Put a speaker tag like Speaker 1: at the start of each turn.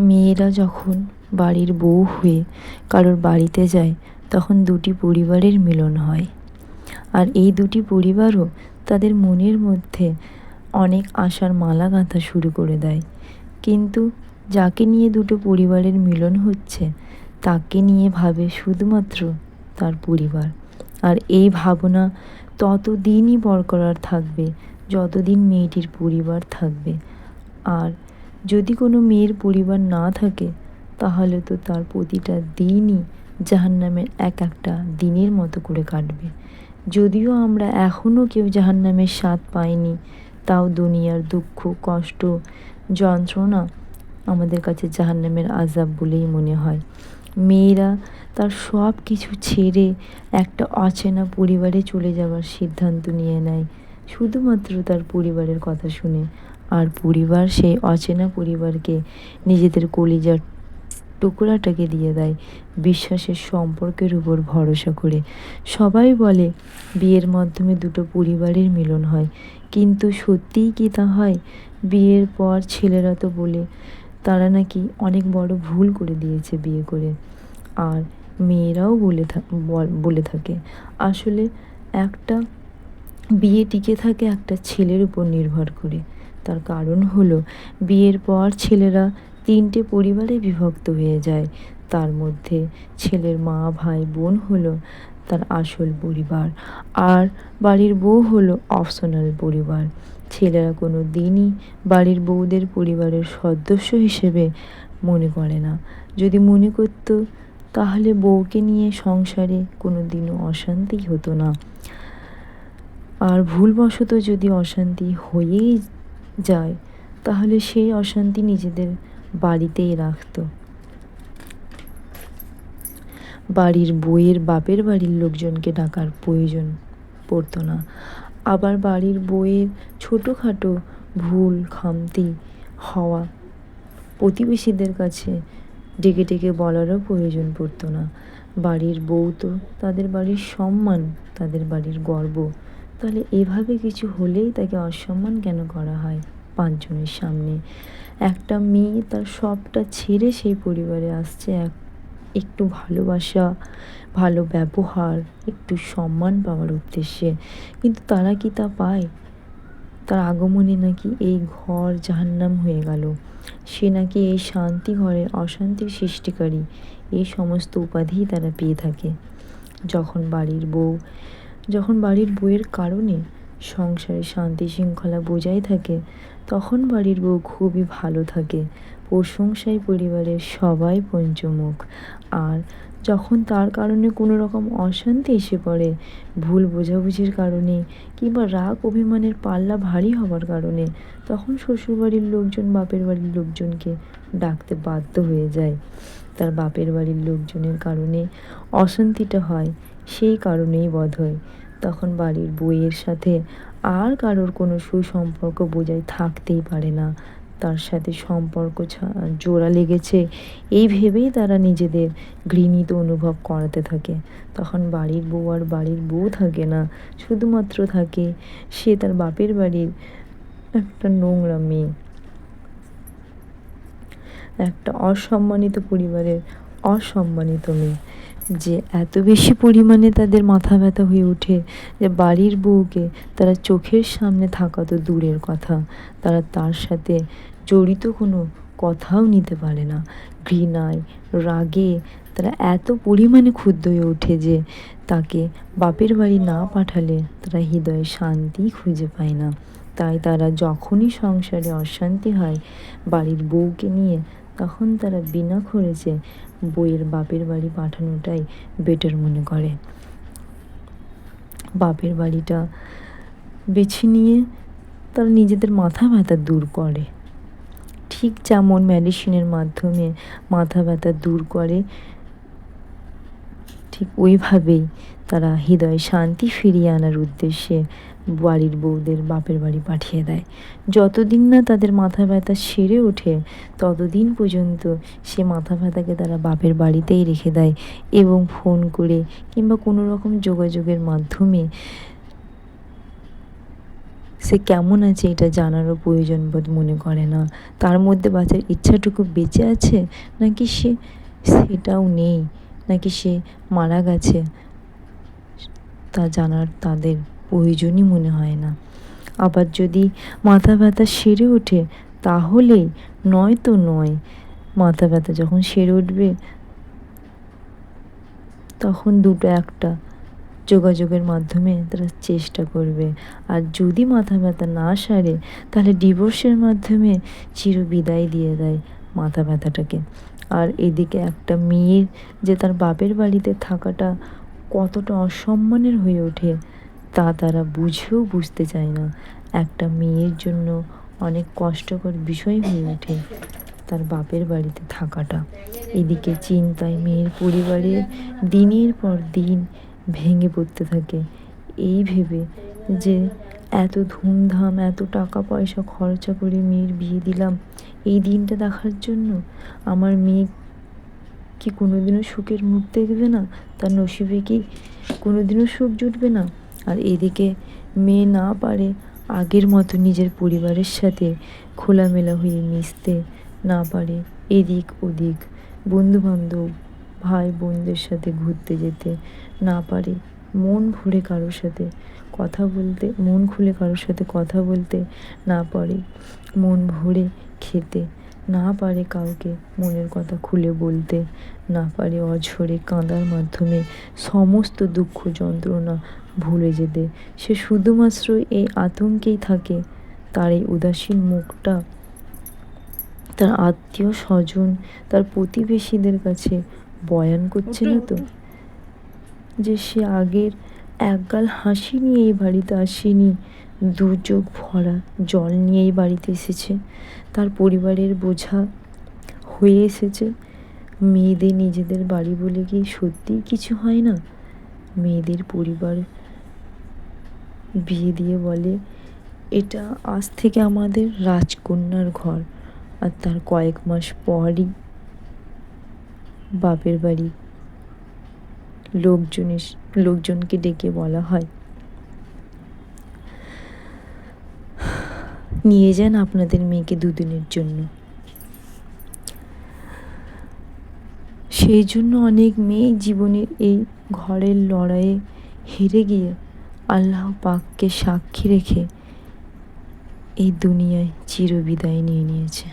Speaker 1: মেয়েরা যখন বাড়ির বউ হয়ে কারোর বাড়িতে যায় তখন দুটি পরিবারের মিলন হয়। আর এই দুটি পরিবারও তাদের মনের মধ্যে অনেক আশার মালা গাঁথা শুরু করে দেয়। কিন্তু যাকে নিয়ে দুটো পরিবারের মিলন হচ্ছে তাকে নিয়ে ভাবে শুধুমাত্র তার পরিবার। আর এই ভাবনা ততদিনই বরকরার থাকবে যতদিন মেয়েটির পরিবার থাকবে। আর যদি কোনো মেয়ের পরিবার না থাকে তাহলে তো তার প্রতিটা দিনই জাহান্নামের এক একটা দিনের মতো করে কাটবে। যদিও আমরা এখনও কেউ জাহান্নামের স্বাদ পাইনি, তাও দুনিয়ার দুঃখ, কষ্ট, যন্ত্রণা আমাদের কাছে জাহান্নামের আযাব বলেই মনে হয়। মেয়েরা তার সব কিছু ছেড়ে একটা অচেনা পরিবারে চলে যাওয়ার সিদ্ধান্ত নিয়ে নেয় শুধুমাত্র তার পরিবারের কথা শুনে। আর পরিবার সেই অচেনা পরিবারকে নিজেদের কলিজার টুকরাটাকে দিয়ে দেয় বিশ্বাসের সম্পর্কের উপর ভরসা করে। সবাই বলে বিয়ের মাধ্যমে দুটো পরিবারের মিলন হয়, কিন্তু সত্যিই কি তা হয়? বিয়ের পর ছেলেরা তো বলে তারা নাকি অনেক বড় ভুল করে দিয়েছে বিয়ে করে। আর মেয়েরাও বলে থাকে আসলে একটা বিয়ে টিকে থাকে একটা ছেলের উপর নির্ভর করে। তার কারণ হলো বিয়ের পর ছেলেরা তিনটে পরিবারে বিভক্ত হয়ে যায়। তার মধ্যে ছেলের মা, ভাই, বোন হলো তার আসল পরিবার, আর বাড়ির বউ হলো অপশনাল পরিবার। ছেলেরা কোনো দিনই বাড়ির বউদের পরিবারের সদস্য হিসেবে মনে করে না। যদি মনে করত তাহলে বউকে নিয়ে সংসারে কোনো দিনও অশান্তি হতো না। আর ভুলবশত যদি অশান্তি হয়েই যায় তাহলে সেই অশান্তি নিজেদের বাড়িতেই রাখতো। বাড়ির বউয়ের বাপের বাড়ির লোকজনকে ডাকার প্রয়োজন পড়তো না। আবার বাড়ির বউয়ের ছোটোখাটো ভুল খামতি হওয়া প্রতিবেশীদের কাছে ডেকে ডেকে বলারও প্রয়োজন পড়তো না। বাড়ির বউ তো তাদের বাড়ির সম্মান, তাদের বাড়ির গর্ব। তাহলে এভাবে কিছু হলেই তাকে অসম্মান কেন করা হয় পাঁচজনের সামনে? একটা মেয়ে তার সবটা ছেড়ে সেই পরিবারে আসছে একটু ভালোবাসা, ভালো ব্যবহার, একটু সম্মান পাওয়ার উদ্দেশ্যে, কিন্তু তারা কি তা পায়? তার আগমনে নাকি এই ঘর জাহান্নাম হয়ে গেল, সে নাকি এই শান্তি ঘরে অশান্তির সৃষ্টিকারী, এই সমস্ত উপাধিই তারা পেয়ে থাকে। যখন বাড়ির বউয়ের কারণে সংসারে শান্তি শৃঙ্খলা বজায় থাকে তখন বাড়ির বউ খুবই ভালো থাকে, প্রশংসায় পরিবারের সবাই পঞ্চমুখ। আর যখন তার কারণে কোনো রকম অশান্তি এসে পড়ে, ভুল বোঝাবুঝির কারণে কিংবা রাগ অভিমানের পাল্লা ভারী হওয়ার কারণে, তখন শ্বশুরবাড়ির লোকজন বাপের বাড়ির লোকজনকে ডাকতে বাধ্য হয়ে যায়। তার বাপের বাড়ির লোকজনের কারণে অশান্তিটা হয়, সেই কারণেই বোধহয় তখন বাড়ির বউয়ের সাথে আর কারোর কোনো সুসম্পর্ক বজায় থাকতেই পারে না। তার সাথে সম্পর্ক জোড়া লেগেছে এই ভেবেই তারা নিজেদের ঘৃণিত অনুভব করাতে থাকে। তখন বাড়ির বউ আর বাড়ির বউ থাকে না, শুধুমাত্র থাকে সে তার বাপের বাড়ির একটা নোংরা মেয়ে, একটা অসম্মানিত পরিবারের অসম্মানিত মেয়ে, যে এত বেশি পরিমাণে তাদের মাথা ব্যথা হয়ে ওঠে যে বাড়ির বউকে তারা চোখের সামনে থাকা তো দূরের কথা, তারা তার সাথে জড়িত কোনো কথাও নিতে পারে না। ঘৃণায়, রাগে তারা এত পরিমাণে ক্ষুব্ধ হয়ে ওঠে যে তাকে বাপের বাড়ি না পাঠালে তারা হৃদয়ে শান্তি খুঁজে পায় না। তাই তারা যখনই সংসারে অশান্তি হয় বাড়ির বউকে নিয়ে, তখন তারা বিনা খরচে বউয়ের বাপের বাড়ি পাঠানোটাই বেটার মনে করে। বাপের বাড়িটা বেছে নিয়ে তারা নিজেদের মাথা ব্যথা দূর করে। ঠিক যেমন মেডিসিনের মাধ্যমে মাথা ব্যথা দূর করে, ঠিক ওইভাবেই তারা হৃদয়ে শান্তি ফিরিয়ে আনার উদ্দেশ্যে বাড়ির বউদের বাপের বাড়ি পাঠিয়ে দেয়। যতদিন না তাদের মাথা ব্যথা সেরে ওঠে ততদিন পর্যন্ত সে মাথা ব্যথাকে তারা বাপের বাড়িতেই রেখে দেয় এবং ফোন করে কিংবা কোনো রকম যোগাযোগের মাধ্যমে সে কেমন আছে এটা জানারও প্রয়োজন বোধ মনে করে না। তার মধ্যে বাঁচার ইচ্ছাটুকু বেঁচে আছে, নাকি সেটাও নেই, নাকি সে মারা গেছে, তা জানার তাদের প্রয়োজনই মনে হয় না। আবার যদি মাথা ব্যথা সেরে ওঠে তাহলেই, নয়তো নয়। মাথা ব্যথা যখন সেরে উঠবে তখন দুটো একটা যোগাযোগের মাধ্যমে তারা চেষ্টা করবে। আর যদি মাথা ব্যথা না সারে তাহলে ডিভোর্সের মাধ্যমে চিরবিদায় দিয়ে দেয় মাথা ব্যথাটাকে। আর এদিকে একটা মেয়ের যে তার বাপের বাড়িতে থাকাটা কতটা অসম্মানের হয়ে ওঠে তা তারা বুঝেও বুঝতে চায় না। একটা মেয়ের জন্য অনেক কষ্টকর বিষয় হয়ে ওঠে তার বাপের বাড়িতে থাকাটা। এদিকে চিন্তায় মেয়ের পরিবারের দিনের পর দিন ভেঙে পড়তে থাকে, এই ভেবে যে এত ধুমধাম, এত টাকা পয়সা খরচা করে মেয়ের বিয়ে দিলাম এই দিনটা দেখার জন্য। আমার মেয়ে কি কোনোদিনও সুখের মুখ দেখবে না? তার নসিবে কি কোনোদিনও সুখ জুটবে না? আর এদিকে মেয়ে না পারে আগের মতো নিজের পরিবারের সাথে খোলামেলা হয়ে মিশতে, না পারে এদিক ওদিক বন্ধুবান্ধব ভাই বোনদের সাথে ঘুরতে যেতে, না পারে মন ভরে কারোর সাথে কথা বলতে, মন খুলে কারোর সাথে কথা বলতে, না পারে মন ভরে খেতে, না পারে কাউকে মনের কথা খুলে বলতে, না পারে অঝরে কাঁদার মাধ্যমে সমস্ত দুঃখ যন্ত্রণা ভুলে যেতে। সে শুধুমাত্র এই আতঙ্কেই থাকে তার এই উদাসীন মুখটা তার আত্মীয় স্বজন, তার প্রতিবেশীদের কাছে বয়ান করছে না তো যে সে আগের একগাল হাসি নিয়ে এই বাড়িতে আসেনি, দু চোখ ভরা জল নিয়ে এই বাড়িতে এসেছে, তার পরিবারের বোঝা হয়ে এসেছে। মেয়েদের নিজেদের বাড়ি বলে কি সত্যিই কিছু হয় না? মেয়েদের পরিবার বিয়ে দিয়ে বলে এটা আজ থেকে আমাদের রাজকন্যার ঘর, আর তার কয়েক মাস পরই বাপের বাড়ি লোকজনকে ডেকে বলা হয়, নিয়ে যান আপনাদের মেয়েকে দুদিনের জন্য। সেই জন্য অনেক মেয়ে জীবনের এই ঘরের লড়াইয়ে হেরে গিয়ে আল্লাহ পাককে সাক্ষী রেখে এই দুনিয়ায় চিরবিদায় নিয়ে নিয়েছে।